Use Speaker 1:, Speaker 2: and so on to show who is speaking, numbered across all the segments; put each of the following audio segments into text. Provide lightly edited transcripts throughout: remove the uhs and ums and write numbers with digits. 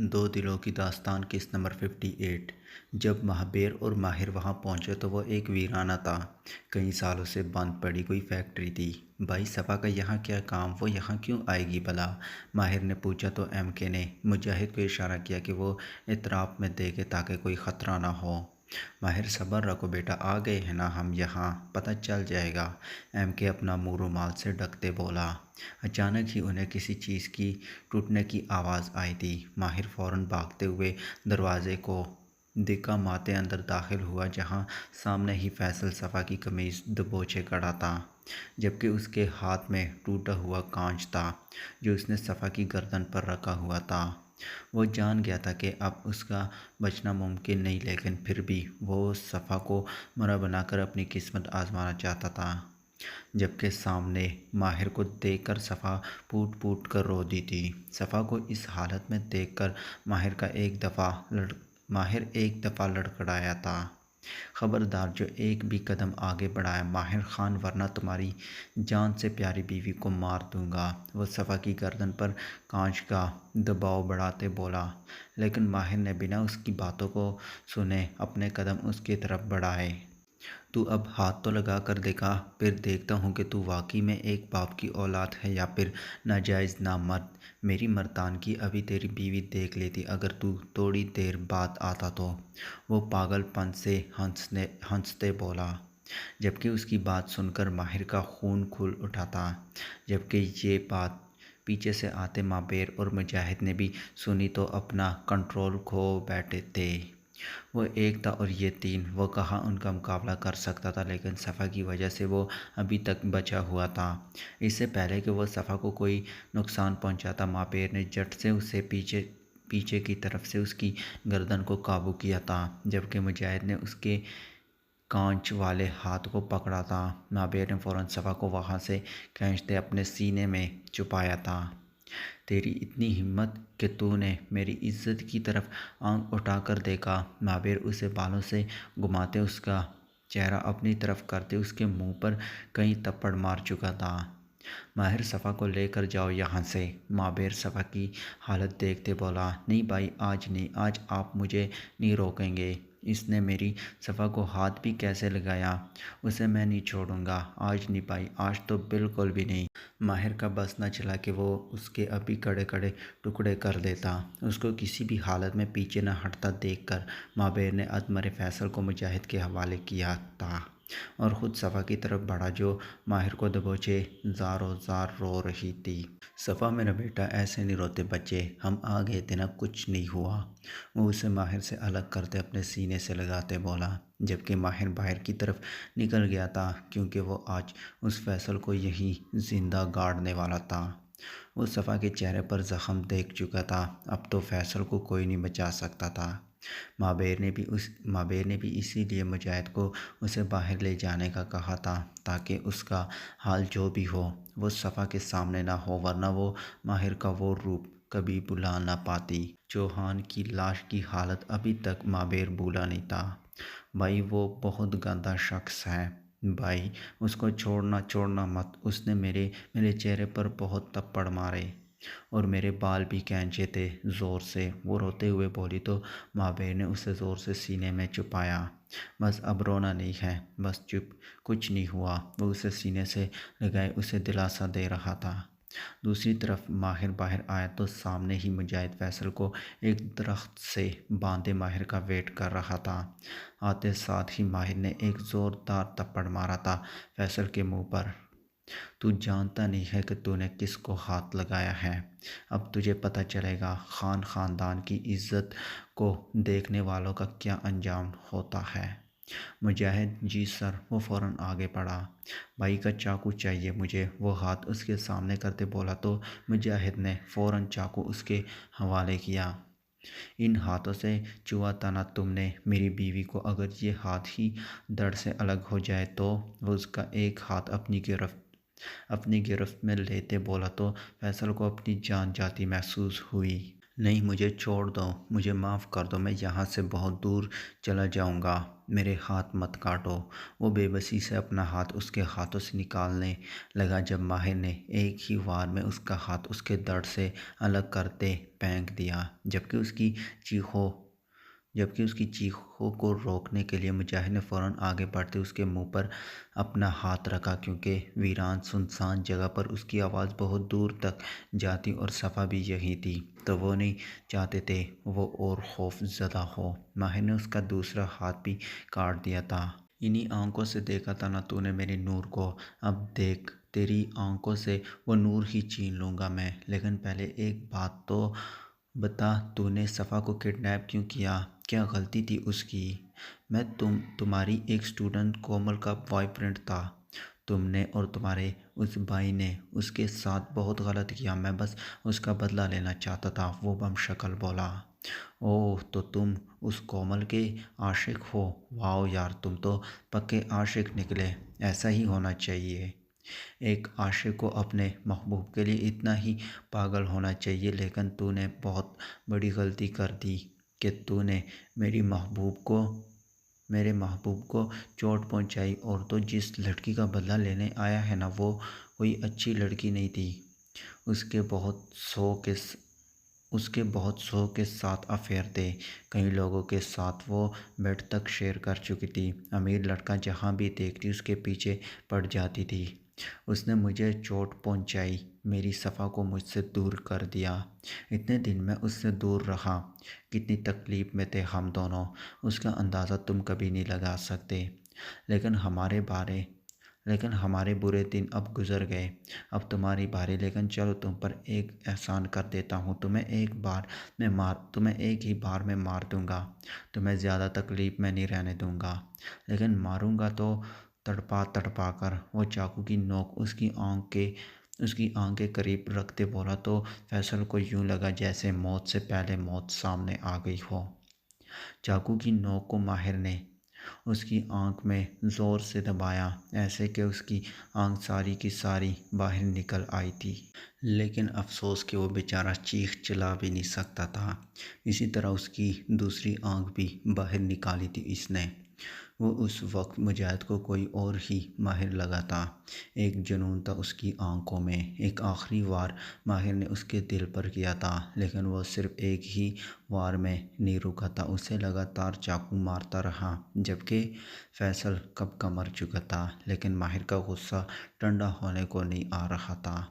Speaker 1: دو دلوں کی داستان قسط نمبر 58۔ جب مہابیر اور ماہر وہاں پہنچے تو وہ ایک ویرانہ تھا۔ کئی سالوں سے بند پڑی کوئی فیکٹری تھی۔ بھائی صفا کا یہاں کیا کام؟ وہ یہاں کیوں آئے گی بھلا؟ ماہر نے پوچھا تو ایم کے نے مجاہد کو اشارہ کیا کہ وہ اطراف میں دیکھے تاکہ کوئی خطرہ نہ ہو۔ ماہر صبر رکھو بیٹا، آ گئے ہیں نا ہم، یہاں پتہ چل جائے گا، ایم کے اپنا منہ رومال سے ڈھکتے بولا۔ اچانک ہی انہیں کسی چیز کی ٹوٹنے کی آواز آئی تھی۔ ماہر فوراً بھاگتے ہوئے دروازے کو دھکا مارتے اندر داخل ہوا، جہاں سامنے ہی فیصل صفا کی قمیض دبوچے کھڑا تھا، جبکہ اس کے ہاتھ میں ٹوٹا ہوا کانچ تھا جو اس نے صفا کی گردن پر رکھا ہوا تھا۔ وہ جان گیا تھا کہ اب اس کا بچنا ممکن نہیں، لیکن پھر بھی وہ صفا کو مرا بنا کر اپنی قسمت آزمانا چاہتا تھا۔ جبکہ سامنے ماہر کو دیکھ کر صفا پھوٹ پھوٹ کر رو دی تھی۔ صفا کو اس حالت میں دیکھ کر ماہر ایک دفعہ لڑکھڑایا تھا، خبردار جو ایک بھی قدم آگے بڑھایا ماہر خان، ورنہ تمہاری جان سے پیاری بیوی کو مار دوں گا۔ وہ صفا کی گردن پر کانچ کا دباؤ بڑھاتے بولا، لیکن ماہر نے بنا اس کی باتوں کو سنے اپنے قدم اس کی طرف بڑھائے۔ تو اب ہاتھ تو لگا کر دکھا، پھر دیکھتا ہوں کہ تو واقعی میں ایک باپ کی اولاد ہے یا پھر ناجائز نامرد۔ میری مردانگی ابھی تیری بیوی دیکھ لیتی اگر تو تھوڑی دیر بعد آتا تو، وہ پاگل پن سے ہنستے بولا، جبکہ اس کی بات سن کر ماہر کا خون کھول اٹھا تھا۔ جبکہ یہ بات پیچھے سے آتے مہابیر اور مجاہد نے بھی سنی تو اپنا کنٹرول کھو بیٹھے تھے۔ وہ ایک تھا اور یہ تین، وہ کہاں ان کا مقابلہ کر سکتا تھا، لیکن صفا کی وجہ سے وہ ابھی تک بچا ہوا تھا۔ اس سے پہلے کہ وہ صفا کو کوئی نقصان پہنچاتا، مہابیر نے جھٹ سے اسے پیچھے کی طرف سے اس کی گردن کو قابو کیا تھا، جبکہ مجاہد نے اس کے کانچ والے ہاتھ کو پکڑا تھا۔ مہابیر نے فوراً صفا کو وہاں سے کھینچتے اپنے سینے میں چھپایا تھا۔ تیری اتنی ہمت کہ تو نے میری عزت کی طرف آنکھ اٹھا کر دیکھا۔ مہابیر اسے بالوں سے گھماتے اس کا چہرہ اپنی طرف کرتے اس کے منہ پر کئی تھپڑ مار چکا تھا۔ ماہر صفا کو لے کر جاؤ یہاں سے۔ مہابیر صفا کی حالت دیکھتے بولا، نہیں بھائی، آج نہیں، آج آپ مجھے نہیں روکیں گے۔ اس نے میری صفا کو ہاتھ بھی کیسے لگایا، اسے میں نہیں چھوڑوں گا۔ آج نہیں بھائی، آج تو بالکل بھی نہیں۔ ماہر کا بس نہ چلا کہ وہ اس کے ابھی کڑے کڑے ٹکڑے کر دیتا۔ اس کو کسی بھی حالت میں پیچھے نہ ہٹتا دیکھ کر مہابیر نے عدمرے فیصل کو مجاہد کے حوالے کیا تھا اور خود صفا کی طرف بڑھا، جو ماہر کو دبوچے زاروں زار رو رہی تھی۔ صفا میرا بیٹا، ایسے نہیں روتے بچے، ہم آ گئے تھے نا، کچھ نہیں ہوا۔ وہ اسے ماہر سے الگ کرتے اپنے سینے سے لگاتے بولا، جبکہ ماہر باہر کی طرف نکل گیا تھا، کیونکہ وہ آج اس فیصل کو یہیں زندہ گاڑنے والا تھا۔ وہ صفا کے چہرے پر زخم دیکھ چکا تھا، اب تو فیصل کو کوئی نہیں بچا سکتا تھا۔ مہابیر نے بھی اسی لیے مجاہد کو اسے باہر لے جانے کا کہا تھا، تاکہ اس کا حال جو بھی ہو وہ صفا کے سامنے نہ ہو، ورنہ وہ ماہر کا وہ روپ کبھی بھلا نہ پاتی۔ چوہان کی لاش کی حالت ابھی تک مہابیر بھولا نہیں تھا۔ بھائی وہ بہت گندا شخص ہے، بھائی اس کو چھوڑنا مت، اس نے میرے چہرے پر بہت تھپڑ مارے اور میرے بال بھی کھینچے تھے زور سے، وہ روتے ہوئے بولی تو مہابیر نے اسے زور سے سینے میں چھپایا۔ بس اب رونا نہیں ہے، بس چپ، کچھ نہیں ہوا۔ وہ اسے سینے سے لگائے اسے دلاسا دے رہا تھا۔ دوسری طرف ماہر باہر آیا تو سامنے ہی مجاہد فیصل کو ایک درخت سے باندھے ماہر کا ویٹ کر رہا تھا۔ آتے ساتھ ہی ماہر نے ایک زوردار تھپڑ مارا تھا فیصل کے منہ پر۔ تو جانتا نہیں ہے کہ تو نے کس کو ہاتھ لگایا ہے، اب تجھے پتہ چلے گا خاندان کی عزت کو دیکھنے والوں کا کیا انجام ہوتا ہے۔ مجاہد، جی سر۔ وہ فوراً آگے بڑھا، بھائی کا چاقو چاہیے مجھے۔ وہ ہاتھ اس کے سامنے کرتے بولا تو مجاہد نے فوراً چاقو اس کے حوالے کیا۔ ان ہاتھوں سے چھوا تھا نا تم نے میری بیوی کو، اگر یہ ہاتھ ہی دھڑ سے الگ ہو جائے تو؟ وہ اس کا ایک ہاتھ اپنی گرفت میں لیتے بولا تو فیصل کو اپنی جان جاتی محسوس ہوئی، نہیں، مجھے چھوڑ دو، مجھے معاف کر دو، میں یہاں سے بہت دور چلا جاؤں گا، میرے ہاتھ مت کاٹو۔ وہ بے بسی سے اپنا ہاتھ اس کے ہاتھوں سے نکالنے لگا جب ماہر نے ایک ہی وار میں اس کا ہاتھ اس کے دڑ سے الگ کرتے پھینک دیا، چیخوں جبکہ اس کی چیخوں کو روکنے کے لیے مجاہد نے فوراً آگے بڑھتے اس کے منہ پر اپنا ہاتھ رکھا، کیونکہ ویران سنسان جگہ پر اس کی آواز بہت دور تک جاتی اور صفا بھی یہی تھی، تو وہ نہیں چاہتے تھے وہ اور خوف زدہ ہو۔ ماہر نے اس کا دوسرا ہاتھ بھی کاٹ دیا تھا۔ انہی آنکھوں سے دیکھا تھا نا تو نے میرے نور کو، اب دیکھ تیری آنکھوں سے وہ نور ہی چھین لوں گا میں، لیکن پہلے ایک بات تو بتا، تو نے صفا کو کڈنیپ کیوں کیا؟ کیا غلطی تھی اس کی؟ میں تمہاری ایک اسٹوڈنٹ کومل کا بوائے فرینڈ تھا، تم نے اور تمہارے اس بھائی نے اس کے ساتھ بہت غلط کیا، میں بس اس کا بدلہ لینا چاہتا تھا، وہ بم شکل بولا۔ اوہ، تو تم اس کومل کے عاشق ہو؟ واؤ یار، تم تو پکے عاشق نکلے، ایسا ہی ہونا چاہیے۔ ایک عاشق کو اپنے محبوب کے لیے اتنا ہی پاگل ہونا چاہیے، لیکن تو نے بہت بڑی غلطی کر دی کہ تو نے میرے محبوب کو چوٹ پہنچائی، اور تو جس لڑکی کا بدلہ لینے آیا ہے نا، وہ کوئی اچھی لڑکی نہیں تھی، اس کے بہت سو کے ساتھ افیئر تھے، کئی لوگوں کے ساتھ وہ بیڈ تک شیئر کر چکی تھی، امیر لڑکا جہاں بھی دیکھتی اس کے پیچھے پڑ جاتی تھی۔ اس نے مجھے چوٹ پہنچائی، میری صفا کو مجھ سے دور کر دیا، اتنے دن میں اس سے دور رہا، کتنی تکلیف میں تھے ہم دونوں، اس کا اندازہ تم کبھی نہیں لگا سکتے۔ لیکن ہمارے برے دن اب گزر گئے، اب تمہاری باری، لیکن چلو تم پر ایک احسان کر دیتا ہوں، تمہیں ایک ہی بار میں مار دوں گا، تمہیں زیادہ تکلیف میں نہیں رہنے دوں گا، لیکن ماروں گا تو تڑپا تڑپا کر۔ وہ چاقو کی نوک اس کی آنکھ کے قریب رکھتے بولا تو فیصل کو یوں لگا جیسے موت سے پہلے موت سامنے آ گئی ہو۔ چاقو کی نوک کو ماہر نے اس کی آنکھ میں زور سے دبایا، ایسے کہ اس کی آنکھ ساری کی ساری باہر نکل آئی تھی، لیکن افسوس کہ وہ بیچارہ چیخ چلا بھی نہیں سکتا تھا۔ اسی طرح اس کی دوسری آنکھ بھی باہر نکالی تھی اس نے۔ وہ اس وقت مجاہد کو کوئی اور ہی ماہر لگا تھا، ایک جنون تھا اس کی آنکھوں میں، ایک آخری وار ماہر نے اس کے دل پر کیا تھا، لیکن وہ صرف ایک ہی وار میں نہیں رکا تھا، اسے لگاتار چاقو مارتا رہا، جبکہ فیصل کب کا مر چکا تھا، لیکن ماہر کا غصہ ٹھنڈا ہونے کو نہیں آ رہا تھا۔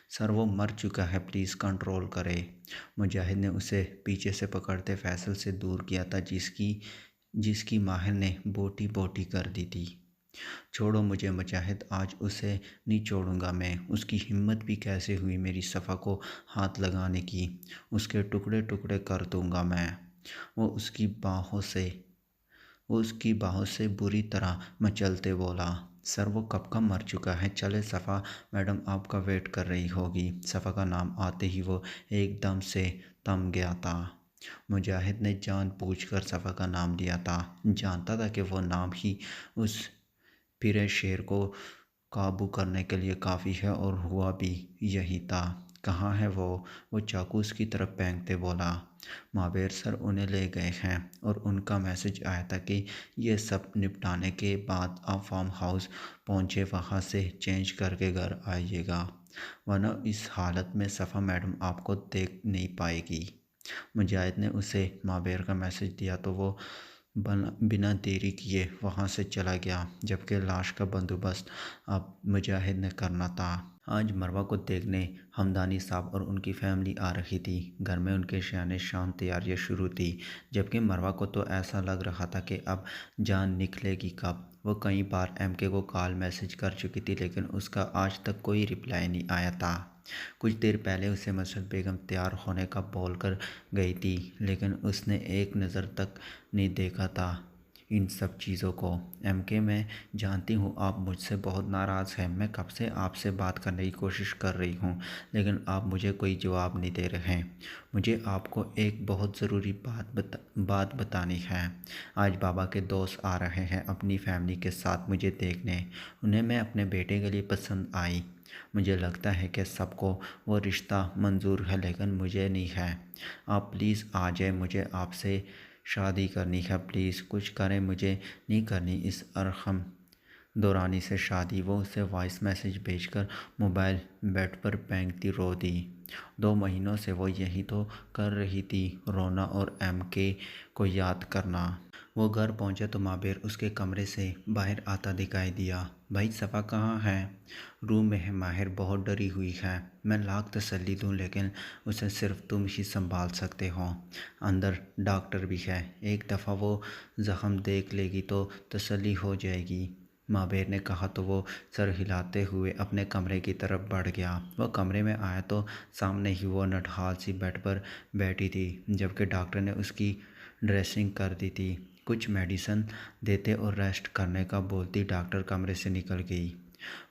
Speaker 1: سر، وہ مر چکا ہے، پلیز کنٹرول کرے۔ مجاہد نے اسے پیچھے سے پکڑتے فیصل سے دور کیا تھا، جس کی ماہر نے بوٹی بوٹی کر دی تھی۔ چھوڑو مجھے مجاہد، آج اسے نہیں چھوڑوں گا میں، اس کی ہمت بھی کیسے ہوئی میری صفا کو ہاتھ لگانے کی، اس کے ٹکڑے ٹکڑے کر دوں گا میں۔ وہ اس کی باہوں سے بری طرح مچلتے بولا، سر وہ کب کا مر چکا ہے، چلے صفا میڈم آپ کا ویٹ کر رہی ہوگی۔ صفا کا نام آتے ہی وہ ایک دم سے تھم گیا تھا۔ مجاہد نے جان بوجھ کر صفا کا نام لیا تھا، جانتا تھا کہ وہ نام ہی اس پھرے شیر کو قابو کرنے کے لیے کافی ہے، اور ہوا بھی یہی تھا۔ کہاں ہے وہ چاقو اس کی طرف پھینکتے بولا۔ مابیر سر انہیں لے گئے ہیں، اور ان کا میسج آیا تھا کہ یہ سب نپٹانے کے بعد آپ فارم ہاؤس پہنچے، وہاں سے چینج کر کے گھر آئیے گا، ورنہ اس حالت میں صفا میڈم آپ کو دیکھ نہیں پائے گی۔ مجاہد نے اسے مابیر کا میسج دیا تو وہ بنا دیری کیے وہاں سے چلا گیا، جبکہ لاش کا بندوبست اب مجاہد نے کرنا تھا۔ آج مروہ کو دیکھنے ہمدانی صاحب اور ان کی فیملی آ رہی تھی، گھر میں ان کے شایان شام تیاریاں شروع تھی، جبکہ مروہ کو تو ایسا لگ رہا تھا کہ اب جان نکلے گی کب۔ وہ کئی بار ایم کے کو کال میسج کر چکی تھی، لیکن اس کا آج تک کوئی رپلائی نہیں آیا تھا۔ کچھ دیر پہلے اسے مسرت بیگم تیار ہونے کا بول کر گئی تھی، لیکن اس نے ایک نظر تک نہیں دیکھا تھا ان سب چیزوں کو۔ ایم کے، میں جانتی ہوں آپ مجھ سے بہت ناراض ہیں، میں کب سے آپ سے بات کرنے کی کوشش کر رہی ہوں، لیکن آپ مجھے کوئی جواب نہیں دے رہے ہیں۔ مجھے آپ کو ایک بہت ضروری بات بتانی ہے۔ آج بابا کے دوست آ رہے ہیں اپنی فیملی کے ساتھ مجھے دیکھنے، انہیں میں اپنے بیٹے کے لیے پسند آئی، مجھے لگتا ہے کہ سب کو وہ رشتہ منظور ہے لیکن مجھے نہیں ہے۔ آپ پلیز آ جائیں، مجھے آپ سے شادی کرنی ہے، پلیز کچھ کریں، مجھے نہیں کرنی اس ارحم دورانی سے شادی۔ وہ اسے وائس میسج بھیج کر موبائل بیڈ پر پھینکتی رو دی۔ 2 مہینوں سے وہ یہی تو کر رہی تھی، رونا اور ایم کے کو یاد کرنا۔ وہ گھر پہنچے تو ماہر اس کے کمرے سے باہر آتا دکھائی دیا۔ بھائی صفا کہاں ہے؟ روم میں ہے ماہر، بہت ڈری ہوئی ہے۔ میں لاکھ تسلی دوں لیکن اسے صرف تم ہی سنبھال سکتے ہو۔ اندر ڈاکٹر بھی ہے، ایک دفعہ وہ زخم دیکھ لے گی تو تسلی ہو جائے گی، ماہر نے کہا تو وہ سر ہلاتے ہوئے اپنے کمرے کی طرف بڑھ گیا۔ وہ کمرے میں آیا تو سامنے ہی وہ نٹھال سی بیڈ پر بیٹھی تھی، جبکہ ڈاکٹر نے اس کی ڈریسنگ کر دی تھی۔ کچھ میڈیسن دیتے اور ریسٹ کرنے کا بولتی ڈاکٹر کمرے سے نکل گئی۔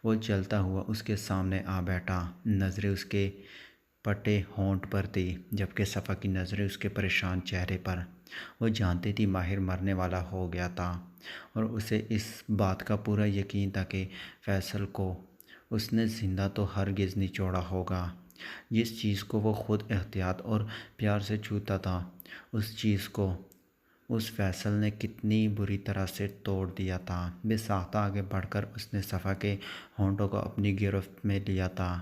Speaker 1: وہ چلتا ہوا اس کے سامنے آ بیٹھا، نظریں اس کے پٹے ہونٹ پر تھی، جبکہ صفا کی نظریں اس کے پریشان چہرے پر۔ وہ جانتی تھی ماہر مرنے والا ہو گیا تھا اور اسے اس بات کا پورا یقین تھا کہ فیصل کو اس نے زندہ تو ہرگز نہیں چھوڑا ہوگا۔ جس چیز کو وہ خود احتیاط اور پیار سے چھوتا تھا، اس چیز کو اس فیصل نے کتنی بری طرح سے توڑ دیا تھا۔ بے ساختہ آگے بڑھ کر اس نے صفا کے ہونٹوں کو اپنی گرفت میں لیا تھا۔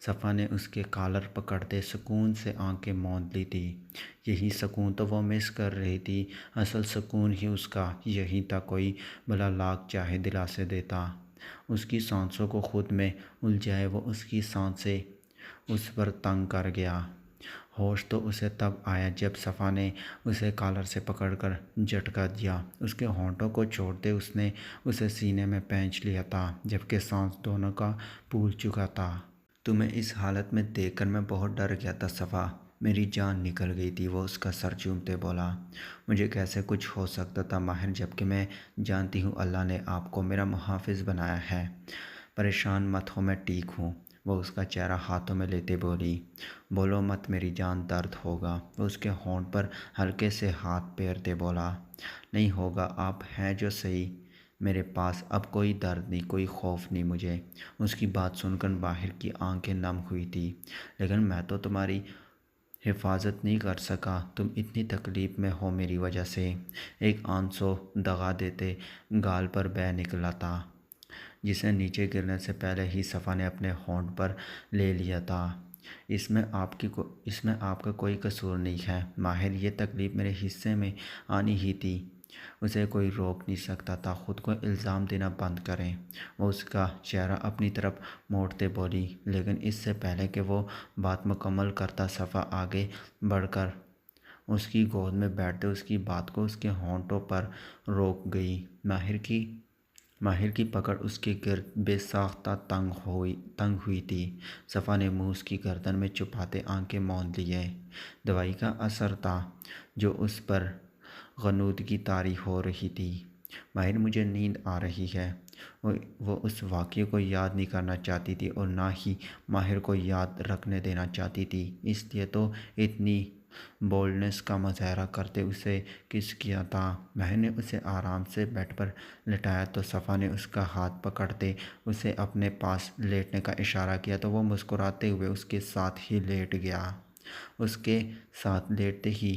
Speaker 1: صفا نے اس کے کالر پکڑتے سکون سے آنکھیں موند لی تھی۔ یہی سکون تو وہ مس کر رہی تھی، اصل سکون ہی اس کا یہی تھا، کوئی بھلا لاکھ چاہے دلاسے دیتا۔ اس کی سانسوں کو خود میں الجھائے وہ اس کی سانسیں اس پر تنگ کر گیا۔ ہوش تو اسے تب آیا جب صفا نے اسے کالر سے پکڑ کر جھٹکا دیا۔ اس کے ہونٹوں کو چھوڑتے اس نے اسے سینے میں پھینچ لیا تھا، جبکہ سانس دونوں کا پھول چکا تھا۔ تمہیں اس حالت میں دیکھ کر میں بہت ڈر گیا تھا صفا، میری جان نکل گئی تھی، وہ اس کا سر چومتے بولا۔ مجھے کیسے کچھ ہو سکتا تھا ماہر، جبکہ میں جانتی ہوں اللہ نے آپ کو میرا محافظ بنایا ہے۔ پریشان مت ہو، میں ٹھیک ہوں، وہ اس کا چہرہ ہاتھوں میں لیتے بولی۔ بولو مت میری جان، درد ہوگا، وہ اس کے ہونٹ پر ہلکے سے ہاتھ پھیرتے بولا۔ نہیں ہوگا، آپ ہیں جو صحیح میرے پاس، اب کوئی درد نہیں، کوئی خوف نہیں مجھے۔ اس کی بات سن کر باہر کی آنکھیں نم ہوئی تھی۔ لیکن میں تو تمہاری حفاظت نہیں کر سکا، تم اتنی تکلیف میں ہو میری وجہ سے۔ ایک آنسو دغا دیتے گال پر بہہ نکلا تھا، جسے نیچے گرنے سے پہلے ہی صفا نے اپنے ہونٹ پر لے لیا تھا۔ اس میں آپ کا کوئی قصور نہیں ہے ماہر، یہ تکلیف میرے حصے میں آنی ہی تھی، اسے کوئی روک نہیں سکتا تھا، خود کو الزام دینا بند کریں، وہ اس کا چہرہ اپنی طرف موڑتے بولی۔ لیکن اس سے پہلے کہ وہ بات مکمل کرتا، صفا آگے بڑھ کر اس کی گود میں بیٹھتے اس کی بات کو اس کے ہونٹوں پر روک گئی۔ ماہر کی پکڑ اس کے گرد بے ساختہ تنگ ہوئی تھی۔ صفا نے منہ اس کی گردن میں چھپاتے آنکھیں موند لیے۔ دوائی کا اثر تھا جو اس پر غنودگی طاری ہو رہی تھی۔ ماہر مجھے نیند آ رہی ہے، وہ اس واقعے کو یاد نہیں کرنا چاہتی تھی اور نہ ہی ماہر کو یاد رکھنے دینا چاہتی تھی، اس لیے تو اتنی بولڈنس کا مظاہرہ کرتے اسے کس کیا تھا۔ ماہر نے اسے آرام سے بیڈ پر لٹایا تو صفا نے اس کا ہاتھ پکڑتے اسے اپنے پاس لیٹنے کا اشارہ کیا تو وہ مسکراتے ہوئے اس کے ساتھ ہی لیٹ گیا۔ اس کے ساتھ لیٹتے ہی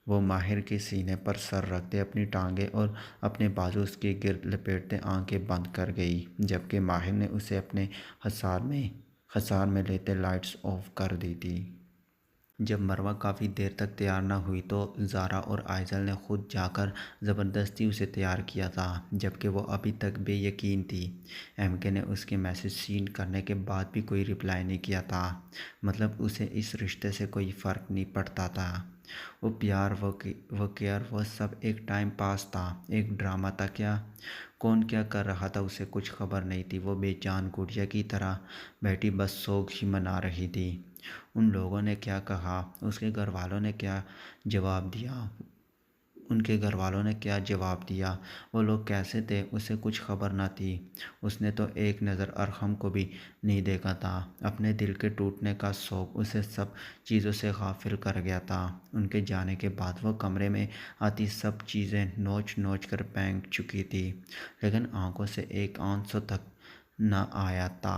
Speaker 1: وہ ماہر کے سینے پر سر رکھتے اپنی ٹانگیں اور اپنے بازو اس کے گرد لپیٹتے آنکھیں بند کر گئی، جبکہ ماہر نے اسے اپنے حصار میں لیتے لائٹس آف کر دی تھی۔ جب مروہ کافی دیر تک تیار نہ ہوئی تو زارا اور آئزل نے خود جا کر زبردستی اسے تیار کیا تھا، جبکہ وہ ابھی تک بے یقین تھی۔ ایم کے نے اس کے میسج سین کرنے کے بعد بھی کوئی رپلائی نہیں کیا تھا، مطلب اسے اس رشتے سے کوئی فرق نہیں پڑتا تھا۔ وہ پیار، وہ کیئر، وہ سب ایک ٹائم پاس تھا، ایک ڈرامہ تھا کیا؟ کون کیا کر رہا تھا اسے کچھ خبر نہیں تھی۔ وہ بے جان گڑیا کی طرح بیٹھی بس سوگ ہی منا رہی تھی۔ ان لوگوں نے کیا کہا، اس کے گھر والوں نے کیا جواب دیا، ان کے گھر والوں نے کیا جواب دیا، وہ لوگ کیسے تھے، اسے کچھ خبر نہ تھی۔ اس نے تو ایک نظر ارحم کو بھی نہیں دیکھا تھا۔ اپنے دل کے ٹوٹنے کا شوق اسے سب چیزوں سے غافل کر گیا تھا۔ ان کے جانے کے بعد وہ کمرے میں آتی سب چیزیں نوچ نوچ کر پھینک چکی تھی، لیکن آنکھوں سے ایک آنسو تک نہ آیا تھا۔